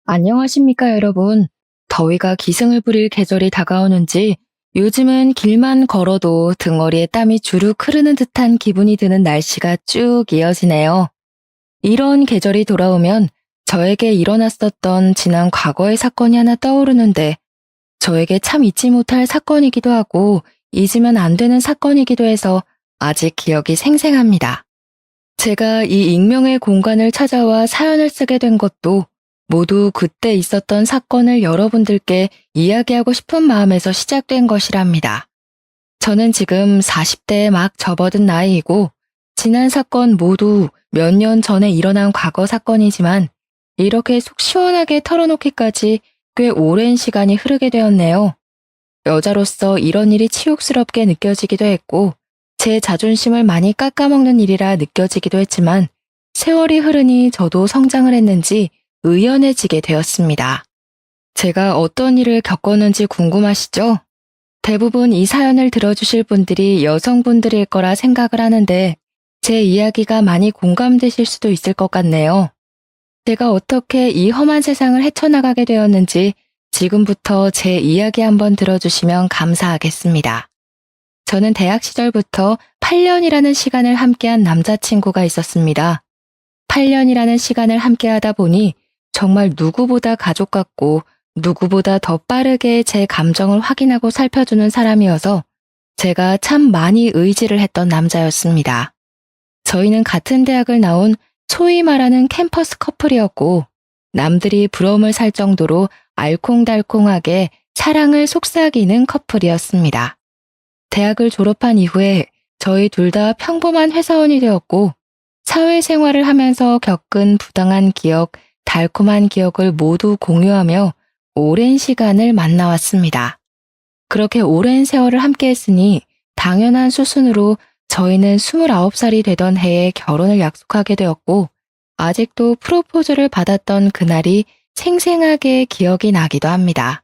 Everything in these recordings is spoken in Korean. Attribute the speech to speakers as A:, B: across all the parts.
A: 안녕하십니까, 여러분. 더위가 기승을 부릴 계절이 다가오는지 요즘은 길만 걸어도 등허리에 땀이 주룩 흐르는 듯한 기분이 드는 날씨가 쭉 이어지네요. 이런 계절이 돌아오면 저에게 일어났었던 지난 과거의 사건이 하나 떠오르는데 저에게 참 잊지 못할 사건이기도 하고 잊으면 안 되는 사건이기도 해서 아직 기억이 생생합니다. 제가 이 익명의 공간을 찾아와 사연을 쓰게 된 것도 모두 그때 있었던 사건을 여러분들께 이야기하고 싶은 마음에서 시작된 것이랍니다. 저는 지금 40대에 막 접어든 나이이고 지난 사건 모두 몇 년 전에 일어난 과거 사건이지만 이렇게 속 시원하게 털어놓기까지 꽤 오랜 시간이 흐르게 되었네요. 여자로서 이런 일이 치욕스럽게 느껴지기도 했고 제 자존심을 많이 깎아먹는 일이라 느껴지기도 했지만 세월이 흐르니 저도 성장을 했는지 의연해지게 되었습니다. 제가 어떤 일을 겪었는지 궁금하시죠? 대부분 이 사연을 들어주실 분들이 여성분들일 거라 생각을 하는데 제 이야기가 많이 공감되실 수도 있을 것 같네요. 제가 어떻게 이 험한 세상을 헤쳐나가게 되었는지 지금부터 제 이야기 한번 들어주시면 감사하겠습니다. 저는 대학 시절부터 8년이라는 시간을 함께한 남자친구가 있었습니다. 8년이라는 시간을 함께하다 보니 정말 누구보다 가족 같고 누구보다 더 빠르게 제 감정을 확인하고 살펴주는 사람이어서 제가 참 많이 의지를 했던 남자였습니다. 저희는 같은 대학을 나온 소위 말하는 캠퍼스 커플이었고 남들이 부러움을 살 정도로 알콩달콩하게 사랑을 속삭이는 커플이었습니다. 대학을 졸업한 이후에 저희 둘 다 평범한 회사원이 되었고 사회생활을 하면서 겪은 부당한 기억, 달콤한 기억을 모두 공유하며 오랜 시간을 만나왔습니다. 그렇게 오랜 세월을 함께했으니 당연한 수순으로 저희는 29살이 되던 해에 결혼을 약속하게 되었고 아직도 프로포즈를 받았던 그날이 생생하게 기억이 나기도 합니다.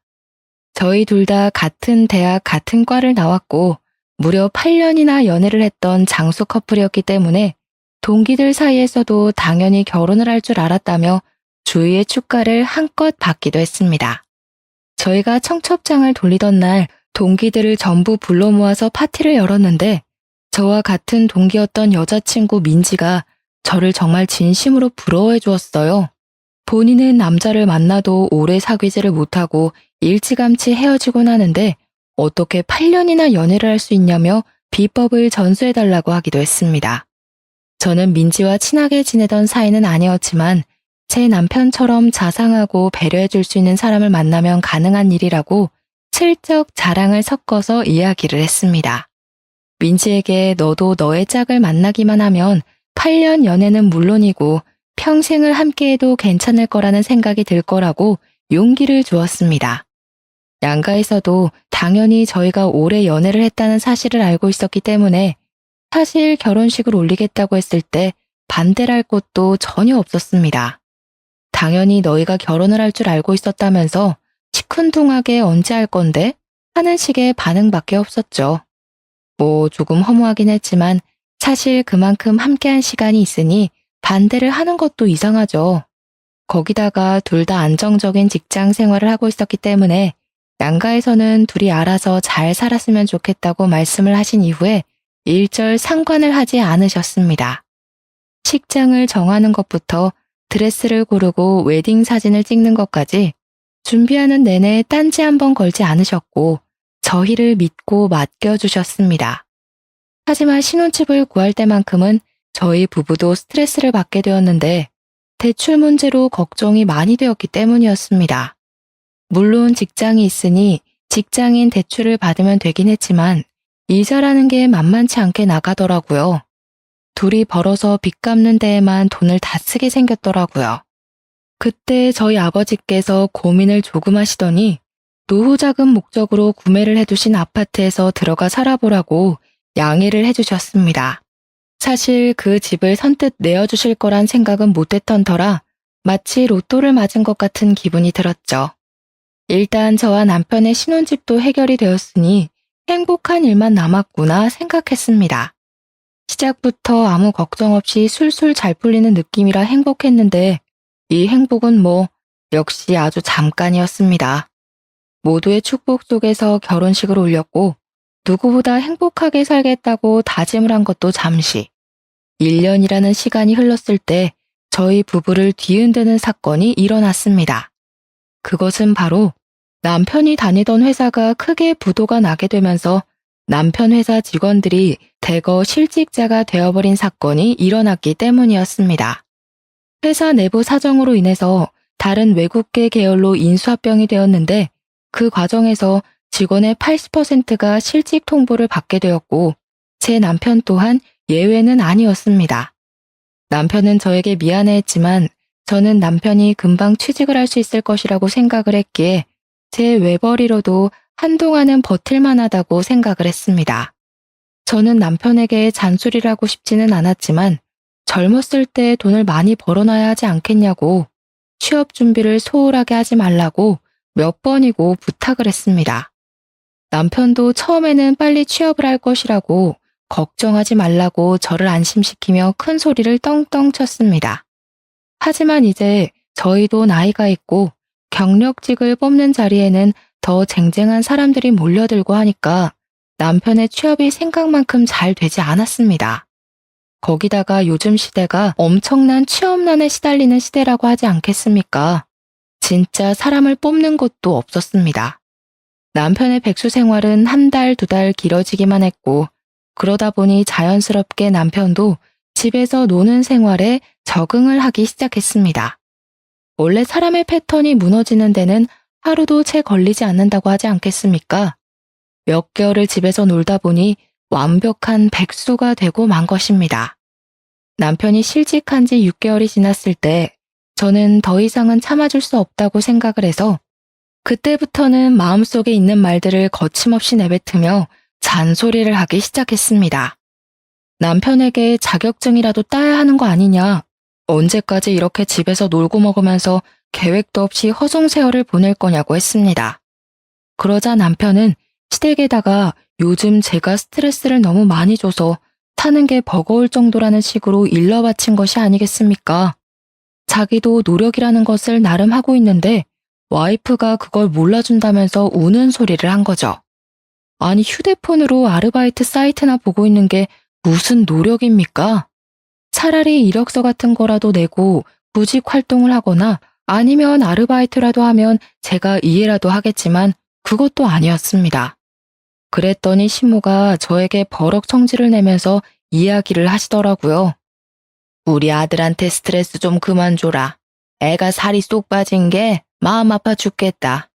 A: 저희 둘 다 같은 대학 같은 과를 나왔고 무려 8년이나 연애를 했던 장수 커플이었기 때문에 동기들 사이에서도 당연히 결혼을 할 줄 알았다며 주위의 축가를 한껏 받기도 했습니다. 저희가 청첩장을 돌리던 날 동기들을 전부 불러 모아서 파티를 열었는데 저와 같은 동기였던 여자친구 민지가 저를 정말 진심으로 부러워해 주었어요. 본인은 남자를 만나도 오래 사귀지를 못하고 일찌감치 헤어지곤 하는데 어떻게 8년이나 연애를 할 수 있냐며 비법을 전수해달라고 하기도 했습니다. 저는 민지와 친하게 지내던 사이는 아니었지만 제 남편처럼 자상하고 배려해줄 수 있는 사람을 만나면 가능한 일이라고 슬쩍 자랑을 섞어서 이야기를 했습니다. 민지에게 너도 너의 짝을 만나기만 하면 8년 연애는 물론이고 평생을 함께해도 괜찮을 거라는 생각이 들 거라고 용기를 주었습니다. 양가에서도 당연히 저희가 오래 연애를 했다는 사실을 알고 있었기 때문에 사실 결혼식을 올리겠다고 했을 때 반대를 할 곳도 전혀 없었습니다. 당연히 너희가 결혼을 할 줄 알고 있었다면서 시큰둥하게 언제 할 건데? 하는 식의 반응밖에 없었죠. 뭐 조금 허무하긴 했지만 사실 그만큼 함께한 시간이 있으니 반대를 하는 것도 이상하죠. 거기다가 둘 다 안정적인 직장 생활을 하고 있었기 때문에 양가에서는 둘이 알아서 잘 살았으면 좋겠다고 말씀을 하신 이후에 일절 상관을 하지 않으셨습니다. 식장을 정하는 것부터 드레스를 고르고 웨딩 사진을 찍는 것까지 준비하는 내내 딴지 한번 걸지 않으셨고 저희를 믿고 맡겨주셨습니다. 하지만 신혼집을 구할 때만큼은 저희 부부도 스트레스를 받게 되었는데 대출 문제로 걱정이 많이 되었기 때문이었습니다. 물론 직장이 있으니 직장인 대출을 받으면 되긴 했지만 이자라는 게 만만치 않게 나가더라고요. 둘이 벌어서 빚 갚는 데에만 돈을 다 쓰게 생겼더라고요. 그때 저희 아버지께서 고민을 조금 하시더니 노후 자금 목적으로 구매를 해두신 아파트에서 들어가 살아보라고 양해를 해주셨습니다. 사실 그 집을 선뜻 내어주실 거란 생각은 못했던 터라 마치 로또를 맞은 것 같은 기분이 들었죠. 일단 저와 남편의 신혼집도 해결이 되었으니 행복한 일만 남았구나 생각했습니다. 시작부터 아무 걱정 없이 술술 잘 풀리는 느낌이라 행복했는데 이 행복은 뭐 역시 아주 잠깐이었습니다. 모두의 축복 속에서 결혼식을 올렸고 누구보다 행복하게 살겠다고 다짐을 한 것도 잠시. 1년이라는 시간이 흘렀을 때 저희 부부를 뒤흔드는 사건이 일어났습니다. 그것은 바로 남편이 다니던 회사가 크게 부도가 나게 되면서 남편 회사 직원들이 대거 실직자가 되어버린 사건이 일어났기 때문이었습니다. 회사 내부 사정으로 인해서 다른 외국계 계열로 인수합병이 되었는데 그 과정에서 직원의 80%가 실직 통보를 받게 되었고 제 남편 또한 예외는 아니었습니다. 남편은 저에게 미안해했지만 저는 남편이 금방 취직을 할 수 있을 것이라고 생각을 했기에 제 외벌이로도 한동안은 버틸만 하다고 생각을 했습니다. 저는 남편에게 잔소리를 하고 싶지는 않았지만 젊었을 때 돈을 많이 벌어놔야 하지 않겠냐고 취업 준비를 소홀하게 하지 말라고 몇 번이고 부탁을 했습니다. 남편도 처음에는 빨리 취업을 할 것이라고 걱정하지 말라고 저를 안심시키며 큰 소리를 떵떵 쳤습니다. 하지만 이제 저희도 나이가 있고 경력직을 뽑는 자리에는 더 쟁쟁한 사람들이 몰려들고 하니까 남편의 취업이 생각만큼 잘 되지 않았습니다. 거기다가 요즘 시대가 엄청난 취업난에 시달리는 시대라고 하지 않겠습니까? 진짜 사람을 뽑는 곳도 없었습니다. 남편의 백수 생활은 한 달, 두 달 길어지기만 했고 그러다 보니 자연스럽게 남편도 집에서 노는 생활에 적응을 하기 시작했습니다. 원래 사람의 패턴이 무너지는 데는 하루도 채 걸리지 않는다고 하지 않겠습니까? 몇 개월을 집에서 놀다 보니 완벽한 백수가 되고 만 것입니다. 남편이 실직한 지 6개월이 지났을 때 저는 더 이상은 참아줄 수 없다고 생각을 해서 그때부터는 마음속에 있는 말들을 거침없이 내뱉으며 잔소리를 하기 시작했습니다. 남편에게 자격증이라도 따야 하는 거 아니냐? 언제까지 이렇게 집에서 놀고 먹으면서 계획도 없이 허송세월을 보낼 거냐고 했습니다. 그러자 남편은 시댁에다가 요즘 제가 스트레스를 너무 많이 줘서 사는 게 버거울 정도라는 식으로 일러바친 것이 아니겠습니까? 자기도 노력이라는 것을 나름 하고 있는데 와이프가 그걸 몰라준다면서 우는 소리를 한 거죠. 아니 휴대폰으로 아르바이트 사이트나 보고 있는 게 무슨 노력입니까? 차라리 이력서 같은 거라도 내고 구직 활동을 하거나 아니면 아르바이트라도 하면 제가 이해라도 하겠지만 그것도 아니었습니다. 그랬더니 시모가 저에게 버럭 성질을 내면서 이야기를 하시더라고요. 우리 아들한테 스트레스 좀 그만 줘라. 애가 살이 쏙 빠진 게 마음 아파 죽겠다.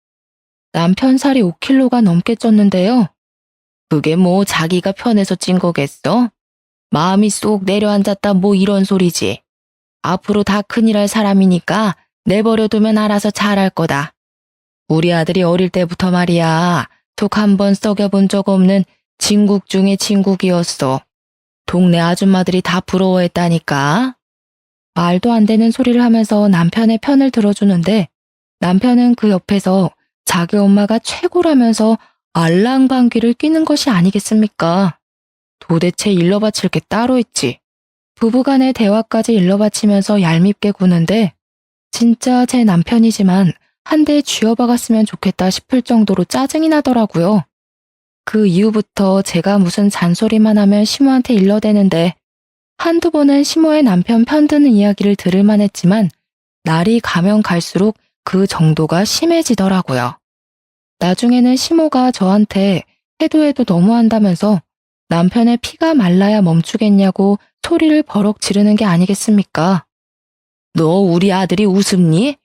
A: 남편 살이 5kg가 넘게 쪘는데요. 그게 뭐 자기가 편해서 찐 거겠어? 마음이 쏙 내려앉았다 뭐 이런 소리지. 앞으로 다 큰일 할 사람이니까 내버려두면 알아서 잘할 거다. 우리 아들이 어릴 때부터 말이야. 속 한 번 썩여본 적 없는 진국 중에 진국이었어. 동네 아줌마들이 다 부러워했다니까. 말도 안 되는 소리를 하면서 남편의 편을 들어주는데 남편은 그 옆에서 자기 엄마가 최고라면서 알랑방귀를 뀌는 것이 아니겠습니까? 도대체 일러바칠 게 따로 있지. 부부간의 대화까지 일러바치면서 얄밉게 구는데 진짜 제 남편이지만 한 대 쥐어박았으면 좋겠다 싶을 정도로 짜증이 나더라고요. 그 이후부터 제가 무슨 잔소리만 하면 시모한테 일러대는데 한두 번은 시모의 남편 편드는 이야기를 들을만 했지만 날이 가면 갈수록 그 정도가 심해지더라고요. 나중에는 시모가 저한테 해도 너무한다면서 남편의 피가 말라야 멈추겠냐고 소리를 버럭 지르는 게 아니겠습니까? 너 우리 아들이 우습니?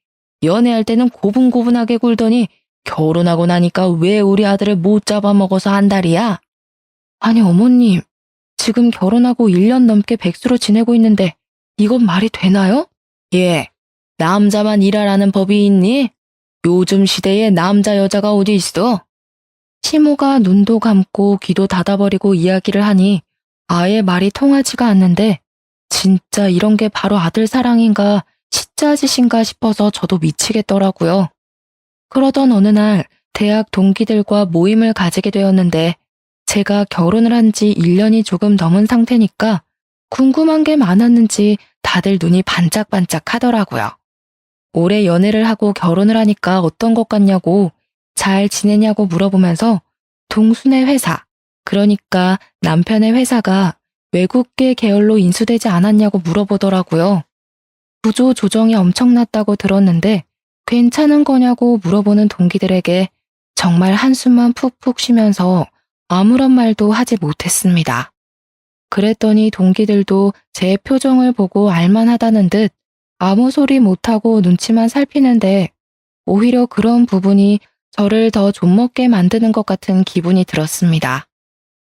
A: 연애할 때는 고분고분하게 굴더니 결혼하고 나니까 왜 우리 아들을 못 잡아먹어서 한달이야? 아니 어머님, 지금 결혼하고 1년 넘게 백수로 지내고 있는데 이건 말이 되나요? 예, 남자만 일하라는 법이 있니? 요즘 시대에 남자 여자가 어디 있어? 시모가 눈도 감고 귀도 닫아버리고 이야기를 하니 아예 말이 통하지가 않는데 진짜 이런 게 바로 아들 사랑인가 시짜짓인가 싶어서 저도 미치겠더라고요. 그러던 어느 날 대학 동기들과 모임을 가지게 되었는데 제가 결혼을 한 지 1년이 조금 넘은 상태니까 궁금한 게 많았는지 다들 눈이 반짝반짝 하더라고요. 올해 연애를 하고 결혼을 하니까 어떤 것 같냐고, 잘 지내냐고 물어보면서 동순의 회사, 그러니까 남편의 회사가 외국계 계열로 인수되지 않았냐고 물어보더라고요. 구조 조정이 엄청났다고 들었는데 괜찮은 거냐고 물어보는 동기들에게 정말 한숨만 푹푹 쉬면서 아무런 말도 하지 못했습니다. 그랬더니 동기들도 제 표정을 보고 알만하다는 듯 아무 소리 못하고 눈치만 살피는데 오히려 그런 부분이 저를 더 좀먹게 만드는 것 같은 기분이 들었습니다.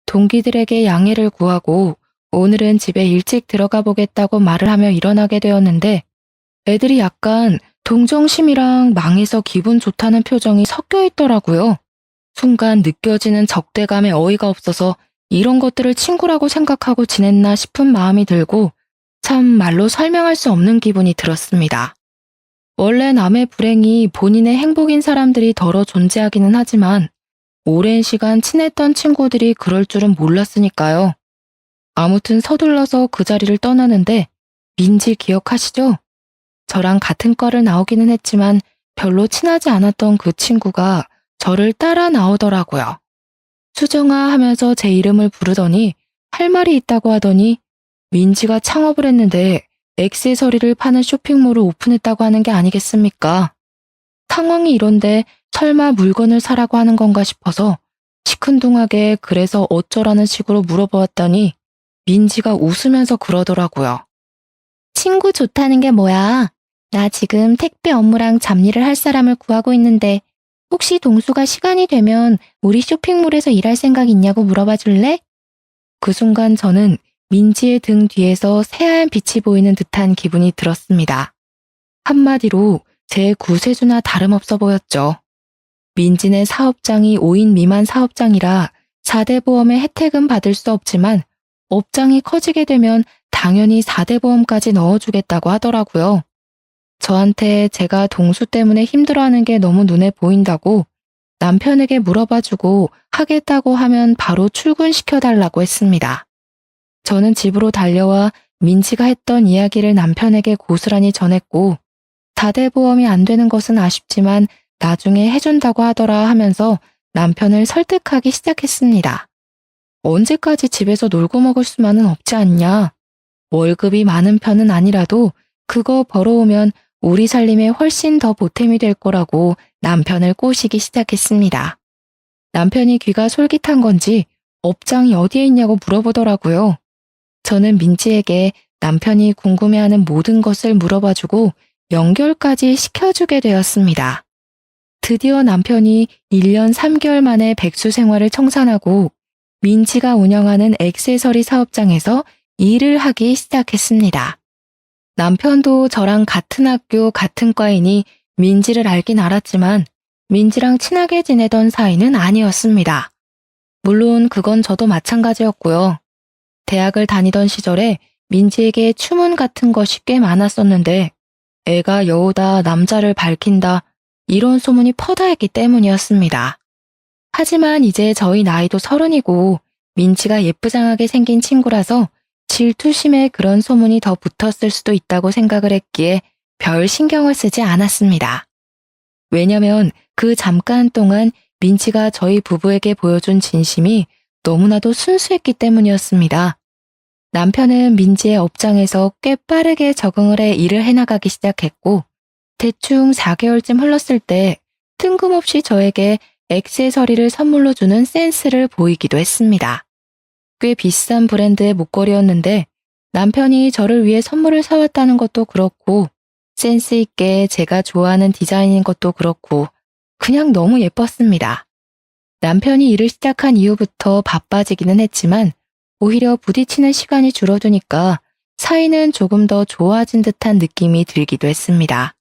A: 동기들에게 양해를 구하고 오늘은 집에 일찍 들어가 보겠다고 말을 하며 일어나게 되었는데 애들이 약간 동정심이랑 망해서 기분 좋다는 표정이 섞여 있더라고요. 순간 느껴지는 적대감에 어이가 없어서 이런 것들을 친구라고 생각하고 지냈나 싶은 마음이 들고 참 말로 설명할 수 없는 기분이 들었습니다. 원래 남의 불행이 본인의 행복인 사람들이 덜어 존재하기는 하지만 오랜 시간 친했던 친구들이 그럴 줄은 몰랐으니까요. 아무튼 서둘러서 그 자리를 떠나는데 민지 기억하시죠? 저랑 같은 과를 나오기는 했지만 별로 친하지 않았던 그 친구가 저를 따라 나오더라고요. 수정아 하면서 제 이름을 부르더니 할 말이 있다고 하더니 민지가 창업을 했는데 액세서리를 파는 쇼핑몰을 오픈했다고 하는 게 아니겠습니까? 상황이 이런데 설마 물건을 사라고 하는 건가 싶어서 시큰둥하게 그래서 어쩌라는 식으로 물어보았더니 민지가 웃으면서 그러더라고요. 친구 좋다는 게 뭐야? 나 지금 택배 업무랑 잡일을 할 사람을 구하고 있는데 혹시 동수가 시간이 되면 우리 쇼핑몰에서 일할 생각 있냐고 물어봐 줄래? 그 순간 저는 민지의 등 뒤에서 새하얀 빛이 보이는 듯한 기분이 들었습니다. 한마디로 제 구세주나 다름없어 보였죠. 민지네 사업장이 5인 미만 사업장이라 4대 보험의 혜택은 받을 수 없지만 업장이 커지게 되면 당연히 4대 보험까지 넣어주겠다고 하더라고요. 저한테 제가 동수 때문에 힘들어하는 게 너무 눈에 보인다고 남편에게 물어봐주고 하겠다고 하면 바로 출근시켜달라고 했습니다. 저는 집으로 달려와 민지가 했던 이야기를 남편에게 고스란히 전했고 4대 보험이 안 되는 것은 아쉽지만 나중에 해준다고 하더라 하면서 남편을 설득하기 시작했습니다. 언제까지 집에서 놀고 먹을 수만은 없지 않냐. 월급이 많은 편은 아니라도 그거 벌어오면 우리 살림에 훨씬 더 보탬이 될 거라고 남편을 꼬시기 시작했습니다. 남편이 귀가 솔깃한 건지 업장이 어디에 있냐고 물어보더라고요. 저는 민지에게 남편이 궁금해하는 모든 것을 물어봐주고 연결까지 시켜주게 되었습니다. 드디어 남편이 1년 3개월 만에 백수 생활을 청산하고 민지가 운영하는 액세서리 사업장에서 일을 하기 시작했습니다. 남편도 저랑 같은 학교 같은 과이니 민지를 알긴 알았지만 민지랑 친하게 지내던 사이는 아니었습니다. 물론 그건 저도 마찬가지였고요. 대학을 다니던 시절에 민지에게 추문 같은 것이 꽤 많았었는데 애가 여우다 남자를 밝힌다 이런 소문이 퍼다했기 때문이었습니다. 하지만 이제 저희 나이도 30이고 민지가 예쁘장하게 생긴 친구라서 질투심에 그런 소문이 더 붙었을 수도 있다고 생각을 했기에 별 신경을 쓰지 않았습니다. 왜냐면 그 잠깐 동안 민지가 저희 부부에게 보여준 진심이 너무나도 순수했기 때문이었습니다. 남편은 민지의 업장에서 꽤 빠르게 적응을 해 일을 해나가기 시작했고 대충 4개월쯤 흘렀을 때 뜬금없이 저에게 액세서리를 선물로 주는 센스를 보이기도 했습니다. 꽤 비싼 브랜드의 목걸이였는데 남편이 저를 위해 선물을 사왔다는 것도 그렇고 센스 있게 제가 좋아하는 디자인인 것도 그렇고 그냥 너무 예뻤습니다. 남편이 일을 시작한 이후부터 바빠지기는 했지만 오히려 부딪히는 시간이 줄어드니까 사이는 조금 더 좋아진 듯한 느낌이 들기도 했습니다.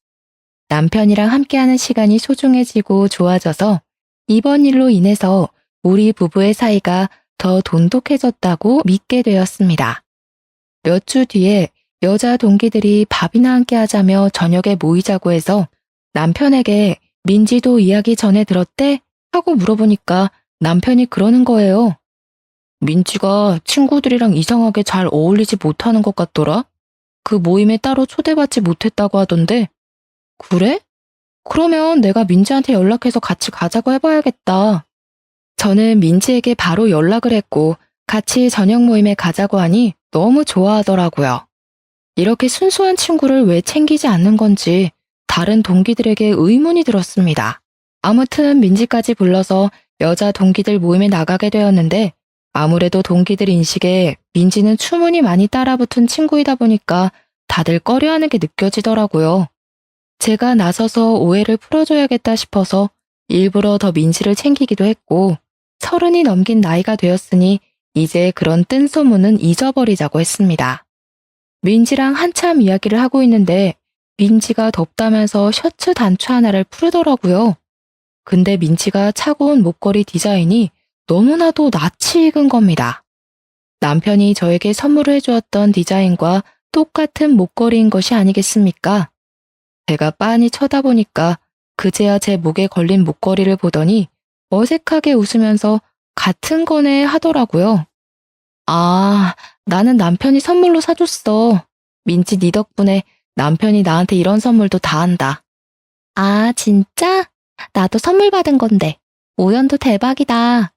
A: 남편이랑 함께하는 시간이 소중해지고 좋아져서 이번 일로 인해서 우리 부부의 사이가 더 돈독해졌다고 믿게 되었습니다. 몇 주 뒤에 여자 동기들이 밥이나 함께 하자며 저녁에 모이자고 해서 남편에게 민지도 이야기 전에 들었대? 하고 물어보니까 남편이 그러는 거예요. 민지가 친구들이랑 이상하게 잘 어울리지 못하는 것 같더라? 그 모임에 따로 초대받지 못했다고 하던데 그래? 그러면 내가 민지한테 연락해서 같이 가자고 해봐야겠다. 저는 민지에게 바로 연락을 했고 같이 저녁 모임에 가자고 하니 너무 좋아하더라고요. 이렇게 순수한 친구를 왜 챙기지 않는 건지 다른 동기들에게 의문이 들었습니다. 아무튼 민지까지 불러서 여자 동기들 모임에 나가게 되었는데 아무래도 동기들 인식에 민지는 추문이 많이 따라붙은 친구이다 보니까 다들 꺼려하는 게 느껴지더라고요. 제가 나서서 오해를 풀어줘야겠다 싶어서 일부러 더 민지를 챙기기도 했고 30이 넘긴 나이가 되었으니 이제 그런 뜬 소문은 잊어버리자고 했습니다. 민지랑 한참 이야기를 하고 있는데 민지가 덥다면서 셔츠 단추 하나를 풀더라고요. 근데 민지가 차고 온 목걸이 디자인이 너무나도 낯이 익은 겁니다. 남편이 저에게 선물을 해주었던 디자인과 똑같은 목걸이인 것이 아니겠습니까? 제가 빤히 쳐다보니까 그제야 제 목에 걸린 목걸이를 보더니 어색하게 웃으면서 같은 거네 하더라고요. 아, 나는 남편이 선물로 사줬어. 민지 네 덕분에 남편이 나한테 이런 선물도 다 한다. 아, 진짜? 나도 선물 받은 건데. 우연도 대박이다.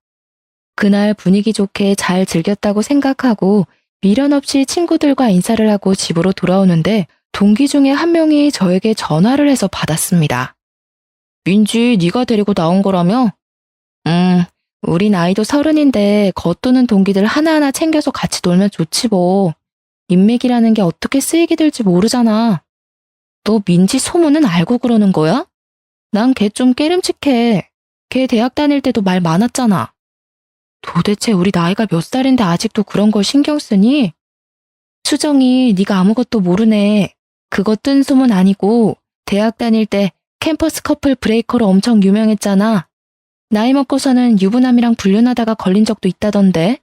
A: 그날 분위기 좋게 잘 즐겼다고 생각하고 미련 없이 친구들과 인사를 하고 집으로 돌아오는데 동기 중에 한 명이 저에게 전화를 해서 받았습니다. 민지, 네가 데리고 나온 거라며? 우리 나이도 30인데 겉도는 동기들 하나하나 챙겨서 같이 놀면 좋지 뭐. 인맥이라는 게 어떻게 쓰이게 될지 모르잖아. 너 민지 소문은 알고 그러는 거야? 난 걔 좀 깨름칙해. 걔 대학 다닐 때도 말 많았잖아. 도대체 우리 나이가 몇 살인데 아직도 그런 걸 신경 쓰니? 수정이 네가 아무것도 모르네. 그거 뜬 소문 아니고 대학 다닐 때 캠퍼스 커플 브레이커로 엄청 유명했잖아. 나이 먹고서는 유부남이랑 불륜하다가 걸린 적도 있다던데.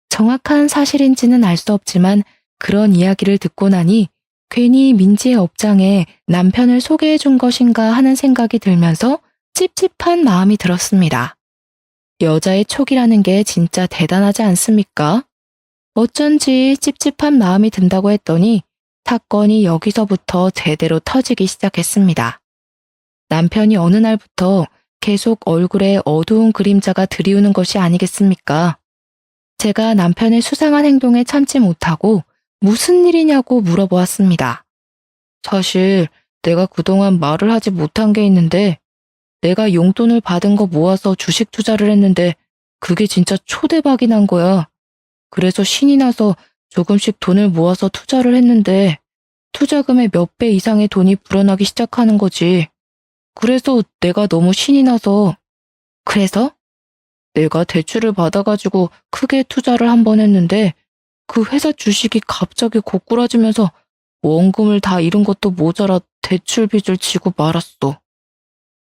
A: 정확한 사실인지는 알 수 없지만 그런 이야기를 듣고 나니 괜히 민지의 업장에 남편을 소개해 준 것인가 하는 생각이 들면서 찝찝한 마음이 들었습니다. 여자의 촉이라는 게 진짜 대단하지 않습니까? 어쩐지 찝찝한 마음이 든다고 했더니 사건이 여기서부터 제대로 터지기 시작했습니다. 남편이 어느 날부터 계속 얼굴에 어두운 그림자가 드리우는 것이 아니겠습니까? 제가 남편의 수상한 행동에 참지 못하고 무슨 일이냐고 물어보았습니다. 사실 내가 그동안 말을 하지 못한 게 있는데 내가 용돈을 받은 거 모아서 주식 투자를 했는데 그게 진짜 초대박이 난 거야. 그래서 신이 나서 조금씩 돈을 모아서 투자를 했는데 투자금의 몇 배 이상의 돈이 불어나기 시작하는 거지. 그래서 내가 너무 신이 나서 그래서 내가 대출을 받아가지고 크게 투자를 한 번 했는데 그 회사 주식이 갑자기 고꾸라지면서 원금을 다 잃은 것도 모자라 대출 빚을 지고 말았어.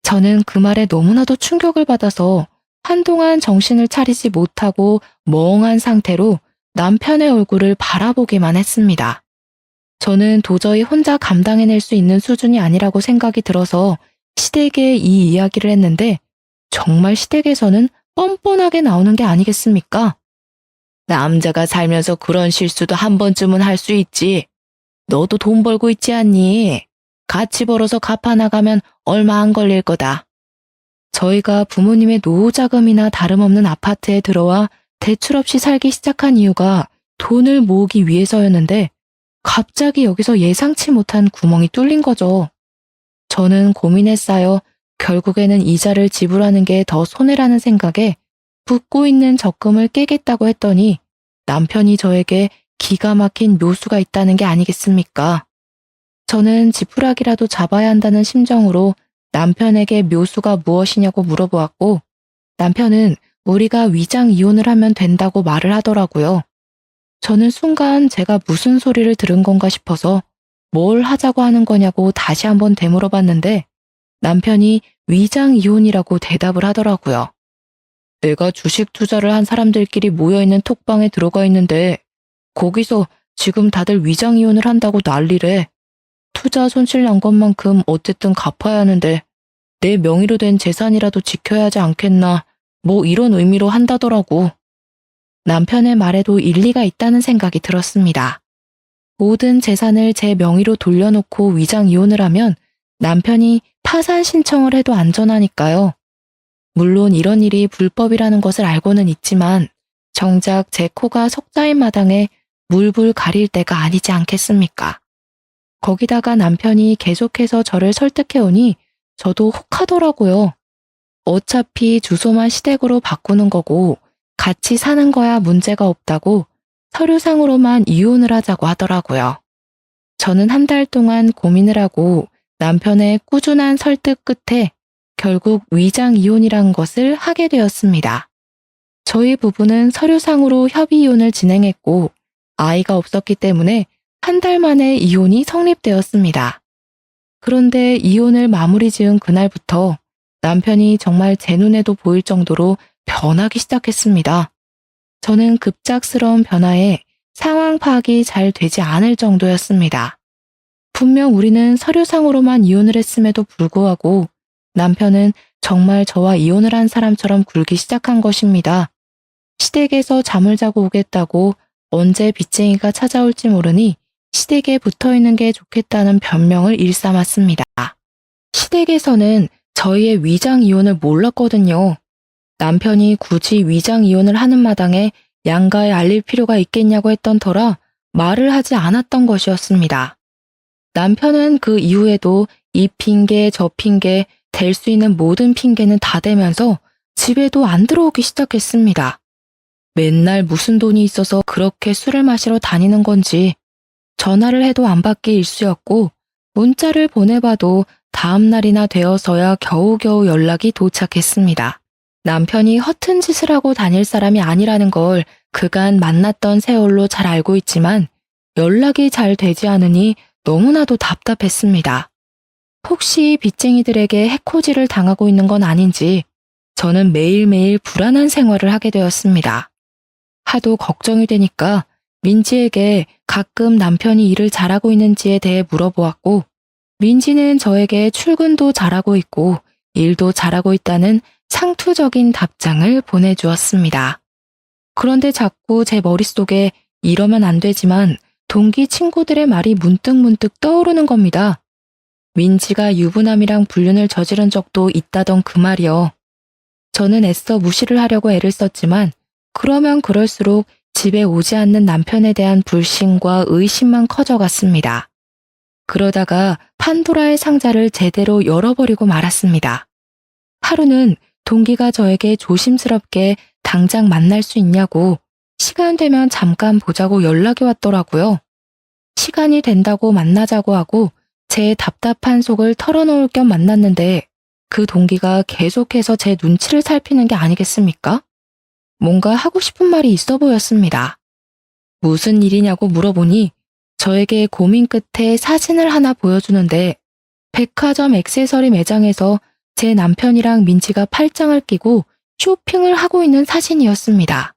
A: 저는 그 말에 너무나도 충격을 받아서 한동안 정신을 차리지 못하고 멍한 상태로 남편의 얼굴을 바라보기만 했습니다. 저는 도저히 혼자 감당해낼 수 있는 수준이 아니라고 생각이 들어서 시댁에 이 이야기를 했는데 정말 시댁에서는 뻔뻔하게 나오는 게 아니겠습니까? 남자가 살면서 그런 실수도 한 번쯤은 할 수 있지. 너도 돈 벌고 있지 않니? 같이 벌어서 갚아나가면 얼마 안 걸릴 거다. 저희가 부모님의 노후자금이나 다름없는 아파트에 들어와 대출 없이 살기 시작한 이유가 돈을 모으기 위해서였는데 갑자기 여기서 예상치 못한 구멍이 뚫린 거죠. 저는 고민에 쌓여 결국에는 이자를 지불하는 게 더 손해라는 생각에 붓고 있는 적금을 깨겠다고 했더니 남편이 저에게 기가 막힌 묘수가 있다는 게 아니겠습니까? 저는 지푸라기라도 잡아야 한다는 심정으로 남편에게 묘수가 무엇이냐고 물어보았고 남편은 우리가 위장 이혼을 하면 된다고 말을 하더라고요. 저는 순간 제가 무슨 소리를 들은 건가 싶어서 뭘 하자고 하는 거냐고 다시 한번 되물어봤는데 남편이 위장 이혼이라고 대답을 하더라고요. 내가 주식 투자를 한 사람들끼리 모여있는 톡방에 들어가 있는데 거기서 지금 다들 위장 이혼을 한다고 난리래. 투자 손실 난 것만큼 어쨌든 갚아야 하는데 내 명의로 된 재산이라도 지켜야 하지 않겠나 뭐 이런 의미로 한다더라고. 남편의 말에도 일리가 있다는 생각이 들었습니다. 모든 재산을 제 명의로 돌려놓고 위장 이혼을 하면 남편이 파산 신청을 해도 안전하니까요. 물론 이런 일이 불법이라는 것을 알고는 있지만 정작 제 코가 석자인 마당에 물불 가릴 때가 아니지 않겠습니까? 거기다가 남편이 계속해서 저를 설득해오니 저도 혹하더라고요. 어차피 주소만 시댁으로 바꾸는 거고 같이 사는 거야 문제가 없다고 서류상으로만 이혼을 하자고 하더라고요. 저는 한 달 동안 고민을 하고 남편의 꾸준한 설득 끝에 결국 위장 이혼이란 것을 하게 되었습니다. 저희 부부는 서류상으로 협의 이혼을 진행했고 아이가 없었기 때문에 한 달 만에 이혼이 성립되었습니다. 그런데 이혼을 마무리 지은 그날부터 남편이 정말 제 눈에도 보일 정도로 변하기 시작했습니다. 저는 급작스러운 변화에 상황 파악이 잘 되지 않을 정도였습니다. 분명 우리는 서류상으로만 이혼을 했음에도 불구하고 남편은 정말 저와 이혼을 한 사람처럼 굴기 시작한 것입니다. 시댁에서 잠을 자고 오겠다고 언제 빚쟁이가 찾아올지 모르니 시댁에 붙어있는 게 좋겠다는 변명을 일삼았습니다. 시댁에서는 저희의 위장 이혼을 몰랐거든요. 남편이 굳이 위장 이혼을 하는 마당에 양가에 알릴 필요가 있겠냐고 했던 터라 말을 하지 않았던 것이었습니다. 남편은 그 이후에도 이 핑계 저 핑계 댈 수 있는 모든 핑계는 다 대면서 집에도 안 들어오기 시작했습니다. 맨날 무슨 돈이 있어서 그렇게 술을 마시러 다니는 건지 전화를 해도 안 받기 일쑤였고 문자를 보내봐도 다음 날이나 되어서야 겨우겨우 연락이 도착했습니다. 남편이 허튼 짓을 하고 다닐 사람이 아니라는 걸 그간 만났던 세월로 잘 알고 있지만 연락이 잘 되지 않으니 너무나도 답답했습니다. 혹시 빚쟁이들에게 해코지를 당하고 있는 건 아닌지 저는 매일매일 불안한 생활을 하게 되었습니다. 하도 걱정이 되니까 민지에게 가끔 남편이 일을 잘하고 있는지에 대해 물어보았고 민지는 저에게 출근도 잘하고 있고 일도 잘하고 있다는 상투적인 답장을 보내주었습니다. 그런데 자꾸 제 머릿속에 이러면 안 되지만 동기 친구들의 말이 문득문득 떠오르는 겁니다. 민지가 유부남이랑 불륜을 저지른 적도 있다던 그 말이요. 저는 애써 무시를 하려고 애를 썼지만 그러면 그럴수록 집에 오지 않는 남편에 대한 불신과 의심만 커져갔습니다. 그러다가 판도라의 상자를 제대로 열어버리고 말았습니다. 하루는 동기가 저에게 조심스럽게 당장 만날 수 있냐고 시간 되면 잠깐 보자고 연락이 왔더라고요. 시간이 된다고 만나자고 하고 제 답답한 속을 털어놓을 겸 만났는데 그 동기가 계속해서 제 눈치를 살피는 게 아니겠습니까? 뭔가 하고 싶은 말이 있어 보였습니다. 무슨 일이냐고 물어보니 저에게 고민 끝에 사진을 하나 보여주는데 백화점 액세서리 매장에서 제 남편이랑 민지가 팔짱을 끼고 쇼핑을 하고 있는 사진이었습니다.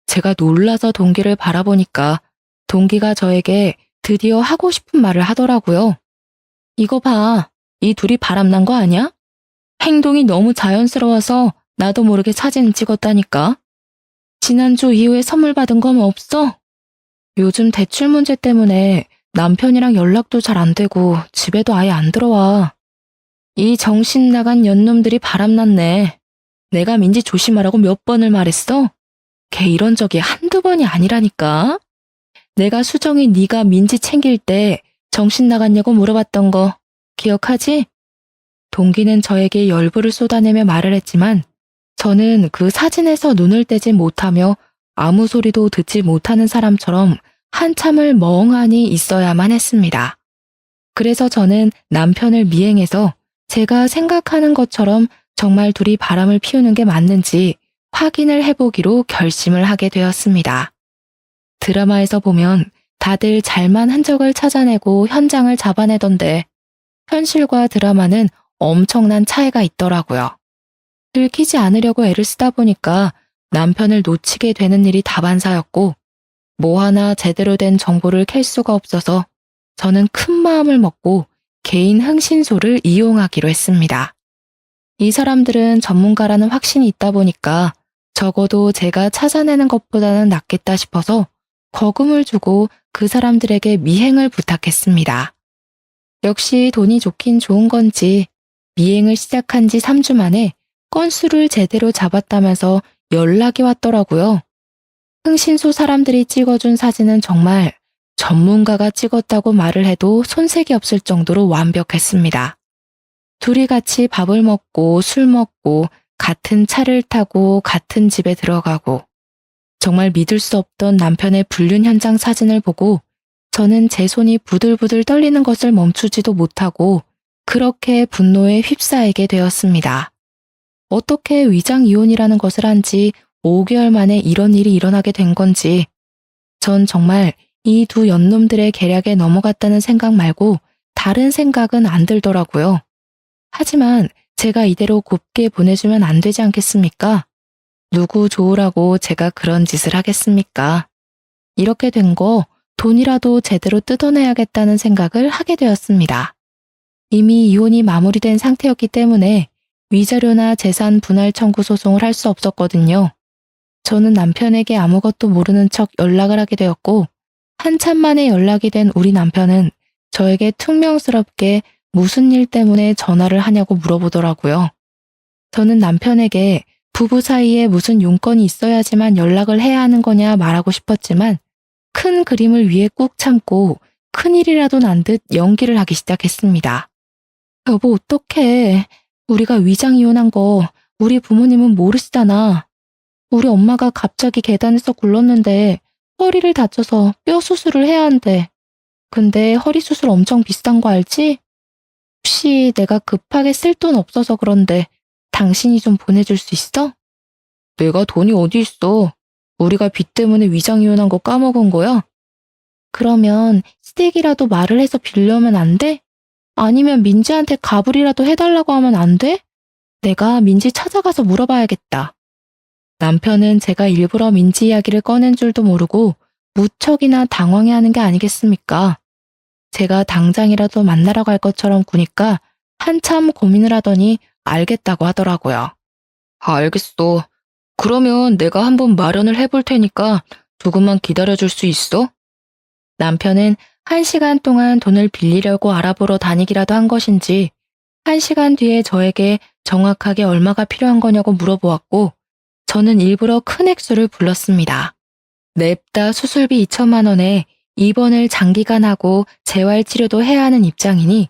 A: 제가 놀라서 동기를 바라보니까 동기가 저에게 드디어 하고 싶은 말을 하더라고요. 이거 봐, 이 둘이 바람난 거 아니야? 행동이 너무 자연스러워서 나도 모르게 사진 찍었다니까. 지난주 이후에 선물 받은 건 없어? 요즘 대출 문제 때문에 남편이랑 연락도 잘 안 되고 집에도 아예 안 들어와. 이 정신 나간 연놈들이 바람났네. 내가 민지 조심하라고 몇 번을 말했어? 걔 이런 적이 한두 번이 아니라니까. 내가 수정이 네가 민지 챙길 때 정신 나갔냐고 물어봤던 거 기억하지? 동기는 저에게 열불을 쏟아내며 말을 했지만 저는 그 사진에서 눈을 떼지 못하며 아무 소리도 듣지 못하는 사람처럼 한참을 멍하니 있어야만 했습니다. 그래서 저는 남편을 미행해서 제가 생각하는 것처럼 정말 둘이 바람을 피우는 게 맞는지 확인을 해보기로 결심을 하게 되었습니다. 드라마에서 보면 다들 잘만 흔적을 찾아내고 현장을 잡아내던데 현실과 드라마는 엄청난 차이가 있더라고요. 들키지 않으려고 애를 쓰다 보니까 남편을 놓치게 되는 일이 다반사였고 뭐 하나 제대로 된 정보를 캘 수가 없어서 저는 큰 마음을 먹고 개인 흥신소를 이용하기로 했습니다. 이 사람들은 전문가라는 확신이 있다 보니까 적어도 제가 찾아내는 것보다는 낫겠다 싶어서 거금을 주고 그 사람들에게 미행을 부탁했습니다. 역시 돈이 좋긴 좋은 건지 미행을 시작한 지 3주 만에 건수를 제대로 잡았다면서 연락이 왔더라고요. 흥신소 사람들이 찍어준 사진은 정말 전문가가 찍었다고 말을 해도 손색이 없을 정도로 완벽했습니다. 둘이 같이 밥을 먹고 술 먹고 같은 차를 타고 같은 집에 들어가고 정말 믿을 수 없던 남편의 불륜 현장 사진을 보고 저는 제 손이 부들부들 떨리는 것을 멈추지도 못하고 그렇게 분노에 휩싸이게 되었습니다. 어떻게 위장 이혼이라는 것을 한 지 5개월 만에 이런 일이 일어나게 된 건지 전 정말 이 두 연놈들의 계략에 넘어갔다는 생각 말고 다른 생각은 안 들더라고요. 하지만 제가 이대로 곱게 보내주면 안 되지 않겠습니까? 누구 좋으라고 제가 그런 짓을 하겠습니까? 이렇게 된 거 돈이라도 제대로 뜯어내야겠다는 생각을 하게 되었습니다. 이미 이혼이 마무리된 상태였기 때문에 위자료나 재산 분할 청구 소송을 할 수 없었거든요. 저는 남편에게 아무것도 모르는 척 연락을 하게 되었고 한참 만에 연락이 된 우리 남편은 저에게 퉁명스럽게 무슨 일 때문에 전화를 하냐고 물어보더라고요. 저는 남편에게 부부 사이에 무슨 용건이 있어야지만 연락을 해야 하는 거냐 말하고 싶었지만 큰 그림을 위해 꾹 참고 큰일이라도 난 듯 연기를 하기 시작했습니다. 여보, 어떡해. 우리가 위장 이혼한 거 우리 부모님은 모르시잖아. 우리 엄마가 갑자기 계단에서 굴렀는데 허리를 다쳐서 뼈 수술을 해야 한대. 근데 허리 수술 엄청 비싼 거 알지? 혹시 내가 급하게 쓸 돈 없어서 그런데 당신이 좀 보내줄 수 있어? 내가 돈이 어디 있어. 우리가 빚 때문에 위장 이혼한 거 까먹은 거야? 그러면 시댁이라도 말을 해서 빌려면 안 돼? 아니면 민지한테 가불이라도 해달라고 하면 안 돼? 내가 민지 찾아가서 물어봐야겠다. 남편은 제가 일부러 민지 이야기를 꺼낸 줄도 모르고 무척이나 당황해하는 게 아니겠습니까? 제가 당장이라도 만나러 갈 것처럼 구니까 한참 고민을 하더니 알겠다고 하더라고요. 알겠어. 그러면 내가 한번 마련을 해볼 테니까 조금만 기다려줄 수 있어? 남편은 1시간 동안 돈을 빌리려고 알아보러 다니기라도 한 것인지 1시간 뒤에 저에게 정확하게 얼마가 필요한 거냐고 물어보았고 저는 일부러 큰 액수를 불렀습니다. 냅다 수술비 2천만 원에 입원을 장기간 하고 재활치료도 해야 하는 입장이니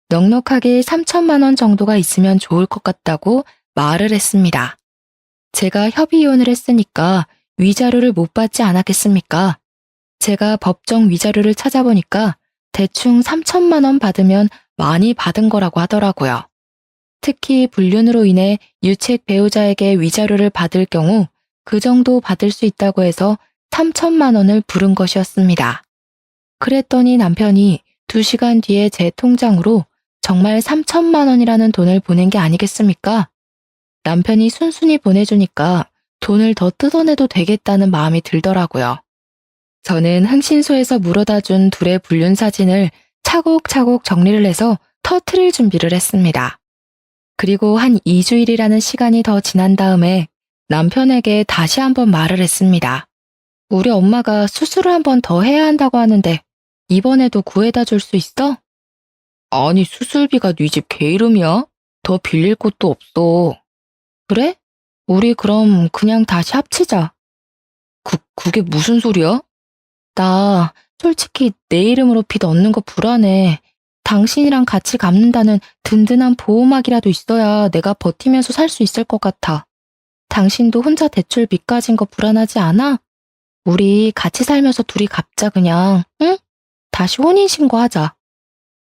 A: 넉넉하게 3천만 원 정도가 있으면 좋을 것 같다고 말을 했습니다. 제가 협의 이혼을 했으니까 위자료를 못 받지 않았겠습니까? 제가 법정 위자료를 찾아보니까 대충 3천만 원 받으면 많이 받은 거라고 하더라고요. 특히 불륜으로 인해 유책 배우자에게 위자료를 받을 경우 그 정도 받을 수 있다고 해서 3천만 원을 부른 것이었습니다. 그랬더니 남편이 2시간 뒤에 제 통장으로 정말 3천만 원이라는 돈을 보낸 게 아니겠습니까? 남편이 순순히 보내주니까 돈을 더 뜯어내도 되겠다는 마음이 들더라고요. 저는 흥신소에서 물어다 준 둘의 불륜 사진을 차곡차곡 정리를 해서 터트릴 준비를 했습니다. 그리고 한 2주일이라는 시간이 더 지난 다음에 남편에게 다시 한번 말을 했습니다. 우리 엄마가 수술을 한 번 더 해야 한다고 하는데 이번에도 구해다 줄 수 있어? 아니, 수술비가 네 집 개 이름이야? 더 빌릴 곳도 없어. 그래? 우리 그럼 그냥 다시 합치자. 그게 무슨 소리야? 나 솔직히 내 이름으로 빚 얻는 거 불안해. 당신이랑 같이 갚는다는 든든한 보호막이라도 있어야 내가 버티면서 살 수 있을 것 같아. 당신도 혼자 대출 빚 가진 거 불안하지 않아? 우리 같이 살면서 둘이 갚자 그냥, 응? 다시 혼인신고하자.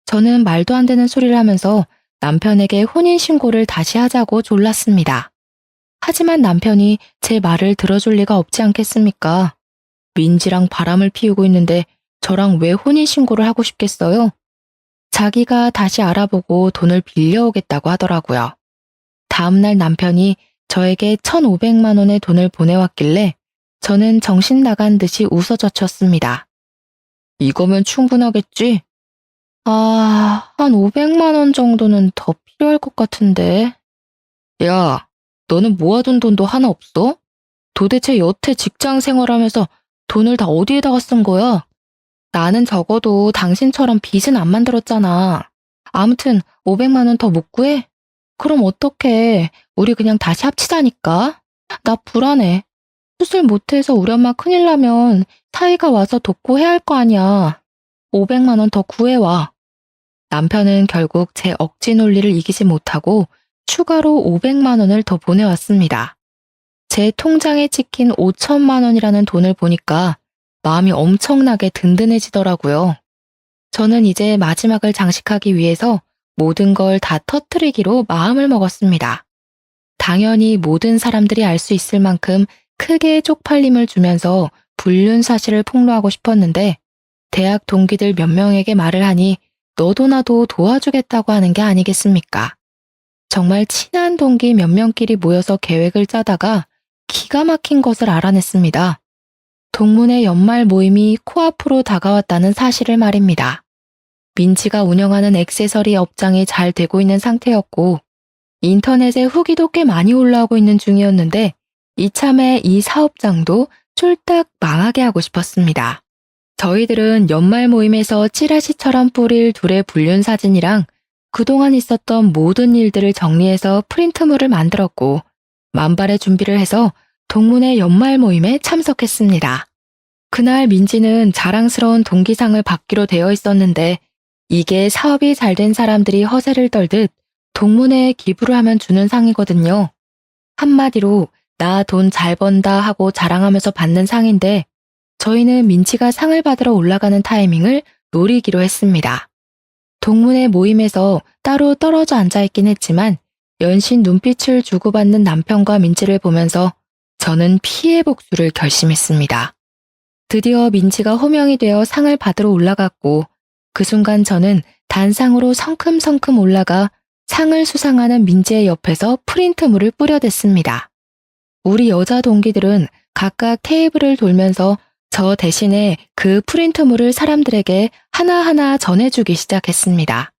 A: 저는 말도 안 되는 소리를 하면서 남편에게 혼인신고를 다시 하자고 졸랐습니다. 하지만 남편이 제 말을 들어줄 리가 없지 않겠습니까? 민지랑 바람을 피우고 있는데 저랑 왜 혼인신고를 하고 싶겠어요? 자기가 다시 알아보고 돈을 빌려오겠다고 하더라고요. 다음날 남편이 저에게 1,500만 원의 돈을 보내왔길래 저는 정신 나간 듯이 웃어젖혔습니다. 이거면 충분하겠지? 한 500만 원 정도는 더 필요할 것 같은데. 야, 너는 모아둔 돈도 하나 없어? 도대체 여태 직장 생활하면서 돈을 다 어디에다가 쓴 거야? 나는 적어도 당신처럼 빚은 안 만들었잖아. 아무튼 500만 원 더 못 구해? 그럼 어떡해. 우리 그냥 다시 합치자니까. 나 불안해. 수술 못해서 우리 엄마 큰일 나면 사이가 와서 돕고 해야 할 거 아니야. 500만 원 더 구해와. 남편은 결국 제 억지 논리를 이기지 못하고 추가로 500만 원을 더 보내왔습니다. 제 통장에 찍힌 5천만 원이라는 돈을 보니까 마음이 엄청나게 든든해지더라고요. 저는 이제 마지막을 장식하기 위해서 모든 걸 다 터뜨리기로 마음을 먹었습니다. 당연히 모든 사람들이 알 수 있을 만큼 크게 쪽팔림을 주면서 불륜 사실을 폭로하고 싶었는데 대학 동기들 몇 명에게 말을 하니 너도 나도 도와주겠다고 하는 게 아니겠습니까? 정말 친한 동기 몇 명끼리 모여서 계획을 짜다가 기가 막힌 것을 알아냈습니다. 동문회 연말 모임이 코앞으로 다가왔다는 사실을 말입니다. 민지가 운영하는 액세서리 업장이 잘 되고 있는 상태였고 인터넷에 후기도 꽤 많이 올라오고 있는 중이었는데 이참에 이 사업장도 쫄딱 망하게 하고 싶었습니다. 저희들은 연말 모임에서 찌라시처럼 뿌릴 둘의 불륜 사진이랑 그동안 있었던 모든 일들을 정리해서 프린트물을 만들었고 만발의 준비를 해서 동문회 연말 모임에 참석했습니다. 그날 민지는 자랑스러운 동기상을 받기로 되어 있었는데 이게 사업이 잘 된 사람들이 허세를 떨듯 동문회에 기부를 하면 주는 상이거든요. 한마디로 나 돈 잘 번다 하고 자랑하면서 받는 상인데 저희는 민지가 상을 받으러 올라가는 타이밍을 노리기로 했습니다. 동문회 모임에서 따로 떨어져 앉아있긴 했지만 연신 눈빛을 주고받는 남편과 민지를 보면서 저는 피해 복수를 결심했습니다. 드디어 민지가 호명이 되어 상을 받으러 올라갔고 그 순간 저는 단상으로 성큼성큼 올라가 상을 수상하는 민지의 옆에서 프린트물을 뿌려댔습니다. 우리 여자 동기들은 각각 테이블을 돌면서 저 대신에 그 프린트물을 사람들에게 하나하나 전해주기 시작했습니다.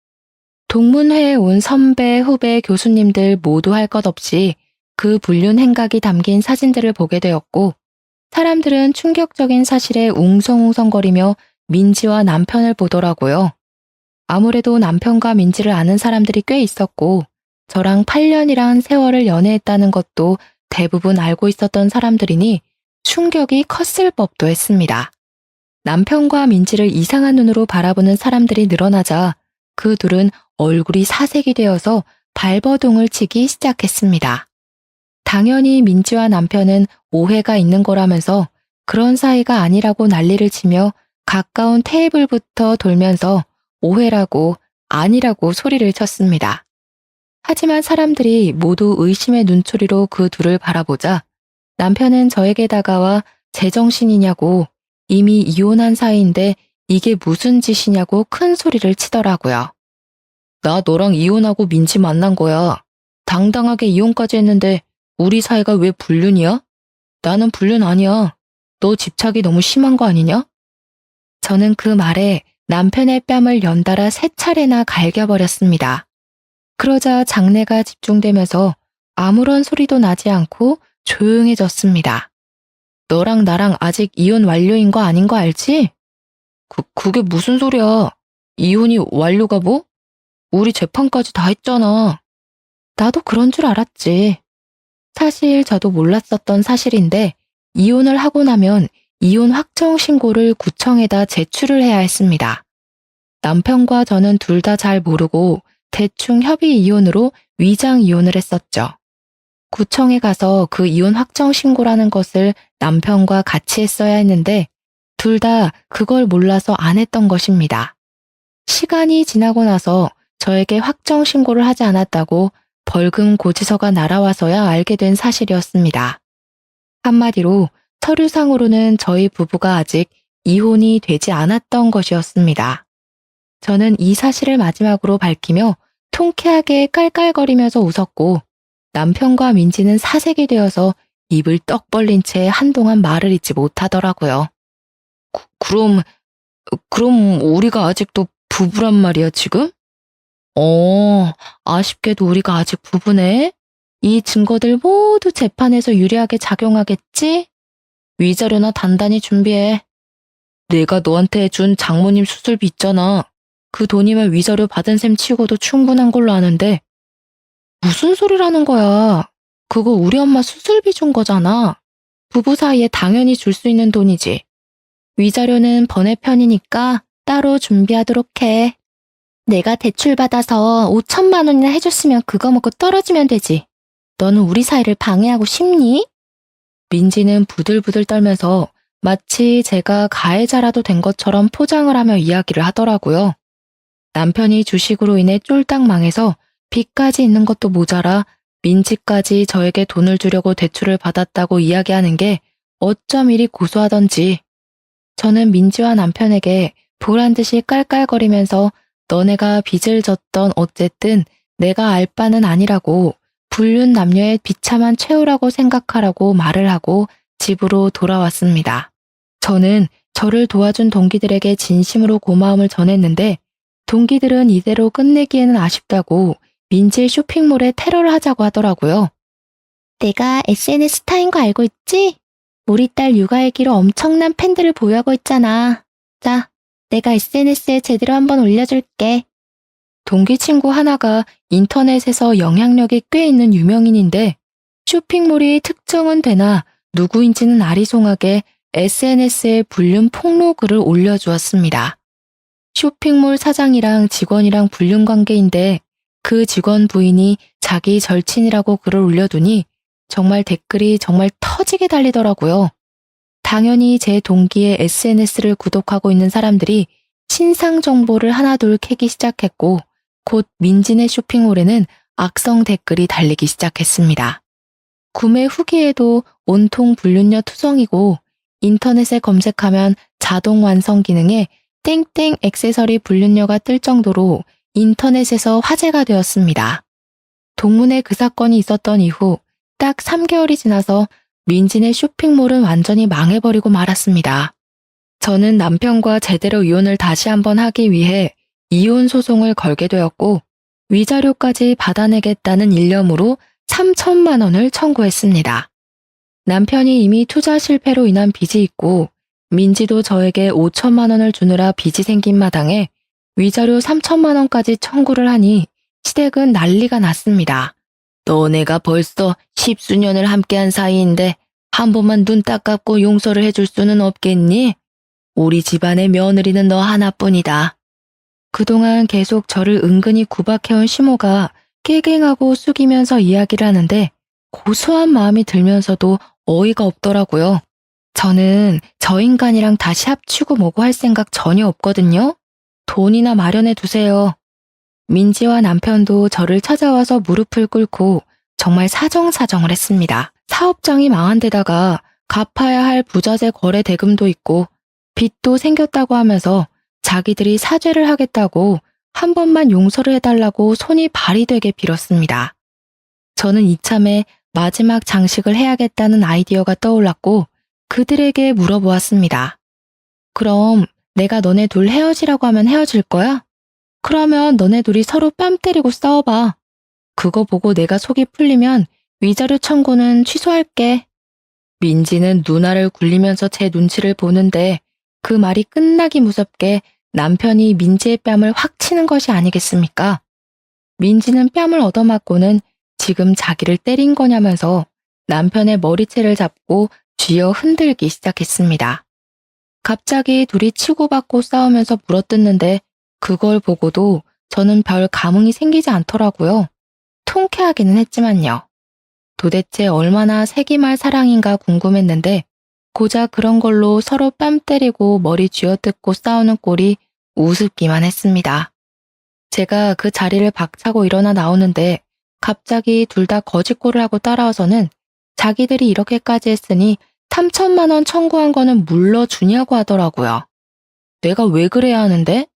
A: 동문회에 온 선배, 후배, 교수님들 모두 할 것 없이 그 불륜 행각이 담긴 사진들을 보게 되었고 사람들은 충격적인 사실에 웅성웅성거리며 민지와 남편을 보더라고요. 아무래도 남편과 민지를 아는 사람들이 꽤 있었고 저랑 8년이란 세월을 연애했다는 것도 대부분 알고 있었던 사람들이니 충격이 컸을 법도 했습니다. 남편과 민지를 이상한 눈으로 바라보는 사람들이 늘어나자 그 둘은 얼굴이 사색이 되어서 발버둥을 치기 시작했습니다. 당연히 민지와 남편은 오해가 있는 거라면서 그런 사이가 아니라고 난리를 치며 가까운 테이블부터 돌면서 오해라고 아니라고 소리를 쳤습니다. 하지만 사람들이 모두 의심의 눈초리로 그 둘을 바라보자 남편은 저에게 다가와 제정신이냐고 이미 이혼한 사이인데 이게 무슨 짓이냐고 큰 소리를 치더라고요. 나 너랑 이혼하고 민지 만난 거야. 당당하게 이혼까지 했는데 우리 사이가 왜 불륜이야? 나는 불륜 아니야. 너 집착이 너무 심한 거 아니냐? 저는 그 말에 남편의 뺨을 연달아 3차례나 갈겨버렸습니다. 그러자 장내가 집중되면서 아무런 소리도 나지 않고 조용해졌습니다. 너랑 나랑 아직 이혼 완료인 거 아닌 거 알지? 그게 무슨 소리야? 이혼이 완료가 뭐? 우리 재판까지 다 했잖아. 나도 그런 줄 알았지. 사실 저도 몰랐었던 사실인데 이혼을 하고 나면 이혼 확정 신고를 구청에다 제출을 해야 했습니다. 남편과 저는 둘 다 잘 모르고 대충 협의 이혼으로 위장 이혼을 했었죠. 구청에 가서 그 이혼 확정 신고라는 것을 남편과 같이 했어야 했는데 둘 다 그걸 몰라서 안 했던 것입니다. 시간이 지나고 나서 저에게 확정 신고를 하지 않았다고 벌금 고지서가 날아와서야 알게 된 사실이었습니다. 한마디로 서류상으로는 저희 부부가 아직 이혼이 되지 않았던 것이었습니다. 저는 이 사실을 마지막으로 밝히며 통쾌하게 깔깔거리면서 웃었고 남편과 민지는 사색이 되어서 입을 떡 벌린 채 한동안 말을 잇지 못하더라고요. 그럼 우리가 아직도 부부란 말이야, 지금? 아쉽게도 우리가 아직 부부네. 이 증거들 모두 재판에서 유리하게 작용하겠지? 위자료나 단단히 준비해. 내가 너한테 준 장모님 수술비 있잖아. 그 돈이면 위자료 받은 셈 치고도 충분한 걸로 아는데. 무슨 소리라는 거야. 그거 우리 엄마 수술비 준 거잖아. 부부 사이에 당연히 줄 수 있는 돈이지. 위자료는 번외편이니까 따로 준비하도록 해. 내가 대출 받아서 5천만 원이나 해줬으면 그거 먹고 떨어지면 되지. 너는 우리 사이를 방해하고 싶니? 민지는 부들부들 떨면서 마치 제가 가해자라도 된 것처럼 포장을 하며 이야기를 하더라고요. 남편이 주식으로 인해 쫄딱 망해서 빚까지 있는 것도 모자라 민지까지 저에게 돈을 주려고 대출을 받았다고 이야기하는 게 어쩜 이리 고소하던지. 저는 민지와 남편에게 보란 듯이 깔깔거리면서 너네가 빚을 졌던 어쨌든 내가 알 바는 아니라고 불륜 남녀의 비참한 최후라고 생각하라고 말을 하고 집으로 돌아왔습니다. 저는 저를 도와준 동기들에게 진심으로 고마움을 전했는데 동기들은 이대로 끝내기에는 아쉽다고 민지의 쇼핑몰에 테러를 하자고 하더라고요. 내가 SNS 스타인 거 알고 있지? 우리 딸 육아일기로 엄청난 팬들을 보유하고 있잖아. 자, 내가 SNS에 제대로 한번 올려줄게. 동기 친구 하나가 인터넷에서 영향력이 꽤 있는 유명인인데 쇼핑몰이 특정은 되나 누구인지는 아리송하게 SNS에 불륜 폭로 글을 올려주었습니다. 쇼핑몰 사장이랑 직원이랑 불륜 관계인데 그 직원 부인이 자기 절친이라고 글을 올려두니 정말 댓글이 정말 터지게 달리더라고요. 당연히 제 동기의 SNS를 구독하고 있는 사람들이 신상 정보를 하나둘 캐기 시작했고 곧 민지네 쇼핑몰에는 악성 댓글이 달리기 시작했습니다. 구매 후기에도 온통 불륜녀 투성이고 인터넷에 검색하면 자동 완성 기능에 땡땡 액세서리 불륜녀가 뜰 정도로 인터넷에서 화제가 되었습니다. 동문회 그 사건이 있었던 이후 딱 3개월이 지나서 민지네 쇼핑몰은 완전히 망해버리고 말았습니다. 저는 남편과 제대로 이혼을 다시 한번 하기 위해 이혼 소송을 걸게 되었고 위자료까지 받아내겠다는 일념으로 3천만 원을 청구했습니다. 남편이 이미 투자 실패로 인한 빚이 있고 민지도 저에게 5천만 원을 주느라 빚이 생긴 마당에 위자료 3천만 원까지 청구를 하니 시댁은 난리가 났습니다. 너네가 벌써 10수년을 함께한 사이인데 한 번만 눈 딱 감고 용서를 해줄 수는 없겠니? 우리 집안의 며느리는 너 하나뿐이다. 그동안 계속 저를 은근히 구박해온 시모가 깨갱하고 숙이면서 이야기를 하는데 고소한 마음이 들면서도 어이가 없더라고요. 저는 저 인간이랑 다시 합치고 뭐고 할 생각 전혀 없거든요. 돈이나 마련해 두세요. 민지와 남편도 저를 찾아와서 무릎을 꿇고 정말 사정사정을 했습니다. 사업장이 망한 데다가 갚아야 할 부자재 거래 대금도 있고 빚도 생겼다고 하면서 자기들이 사죄를 하겠다고 한 번만 용서를 해달라고 손이 발이 되게 빌었습니다. 저는 이참에 마지막 장식을 해야겠다는 아이디어가 떠올랐고 그들에게 물어보았습니다. 그럼 내가 너네 둘 헤어지라고 하면 헤어질 거야? 그러면 너네 둘이 서로 뺨 때리고 싸워봐. 그거 보고 내가 속이 풀리면 위자료 청구는 취소할게. 민지는 누나를 굴리면서 제 눈치를 보는데 그 말이 끝나기 무섭게 남편이 민지의 뺨을 확 치는 것이 아니겠습니까? 민지는 뺨을 얻어맞고는 지금 자기를 때린 거냐면서 남편의 머리채를 잡고 쥐어 흔들기 시작했습니다. 갑자기 둘이 치고받고 싸우면서 물어뜯는데 그걸 보고도 저는 별 감흥이 생기지 않더라고요. 통쾌하기는 했지만요. 도대체 얼마나 세기말 사랑인가 궁금했는데 고작 그런 걸로 서로 뺨 때리고 머리 쥐어뜯고 싸우는 꼴이 우습기만 했습니다. 제가 그 자리를 박차고 일어나 나오는데 갑자기 둘 다 거짓골을 하고 따라와서는 자기들이 이렇게까지 했으니 3천만 원 청구한 거는 물러주냐고 하더라고요. 내가 왜 그래야 하는데?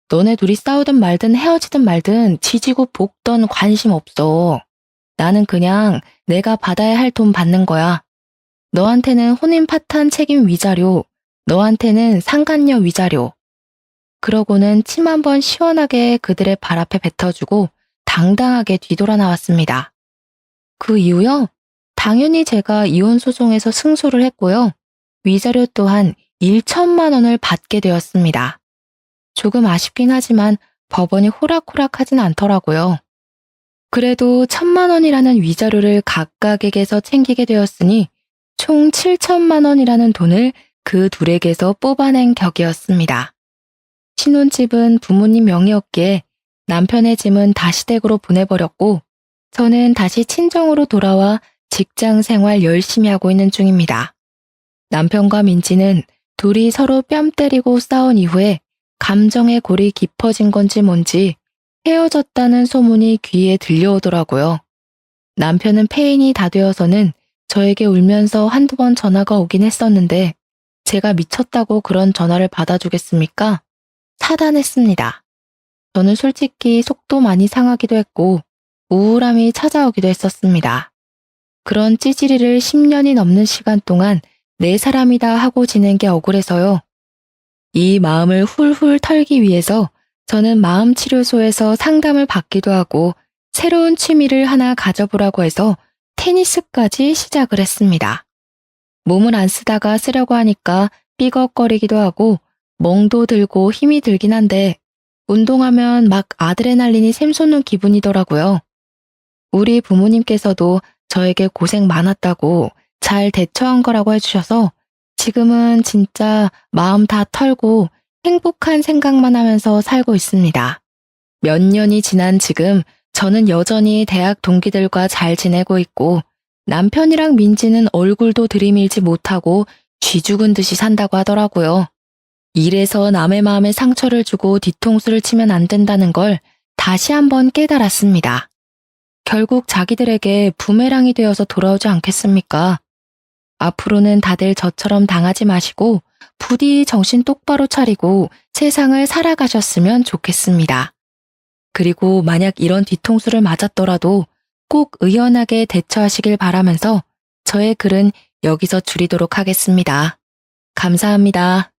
A: 너네 둘이 싸우든 말든 헤어지든 말든 지지고 볶던 관심 없어. 나는 그냥 내가 받아야 할 돈 받는 거야. 너한테는 혼인 파탄 책임 위자료, 너한테는 상간녀 위자료. 그러고는 침 한 번 시원하게 그들의 발 앞에 뱉어주고 당당하게 뒤돌아 나왔습니다. 그 이후요? 당연히 제가 이혼 소송에서 승소를 했고요. 위자료 또한 1천만 원을 받게 되었습니다. 조금 아쉽긴 하지만 법원이 호락호락하진 않더라고요. 그래도 1천만 원이라는 위자료를 각각에게서 챙기게 되었으니 총 7천만 원이라는 돈을 그 둘에게서 뽑아낸 격이었습니다. 신혼집은 부모님 명의였기에 남편의 짐은 다시댁으로 보내버렸고 저는 다시 친정으로 돌아와 직장 생활 열심히 하고 있는 중입니다. 남편과 민지는 둘이 서로 뺨 때리고 싸운 이후에 감정의 골이 깊어진 건지 뭔지 헤어졌다는 소문이 귀에 들려오더라고요. 남편은 폐인이 다 되어서는 저에게 울면서 한두 번 전화가 오긴 했었는데 제가 미쳤다고 그런 전화를 받아주겠습니까? 차단했습니다. 저는 솔직히 속도 많이 상하기도 했고 우울함이 찾아오기도 했었습니다. 그런 찌질이를 10년이 넘는 시간 동안 내 사람이다 하고 지낸 게 억울해서요. 이 마음을 훌훌 털기 위해서 저는 마음치료소에서 상담을 받기도 하고 새로운 취미를 하나 가져보라고 해서 테니스까지 시작을 했습니다. 몸을 안 쓰다가 쓰려고 하니까 삐걱거리기도 하고 멍도 들고 힘이 들긴 한데 운동하면 막 아드레날린이 샘솟는 기분이더라고요. 우리 부모님께서도 저에게 고생 많았다고 잘 대처한 거라고 해주셔서 지금은 진짜 마음 다 털고 행복한 생각만 하면서 살고 있습니다. 몇 년이 지난 지금 저는 여전히 대학 동기들과 잘 지내고 있고 남편이랑 민지는 얼굴도 들이밀지 못하고 쥐 죽은 듯이 산다고 하더라고요. 일에서 남의 마음에 상처를 주고 뒤통수를 치면 안 된다는 걸 다시 한번 깨달았습니다. 결국 자기들에게 부메랑이 되어서 돌아오지 않겠습니까? 앞으로는 다들 저처럼 당하지 마시고 부디 정신 똑바로 차리고 세상을 살아가셨으면 좋겠습니다. 그리고 만약 이런 뒤통수를 맞았더라도 꼭 의연하게 대처하시길 바라면서 저의 글은 여기서 줄이도록 하겠습니다. 감사합니다.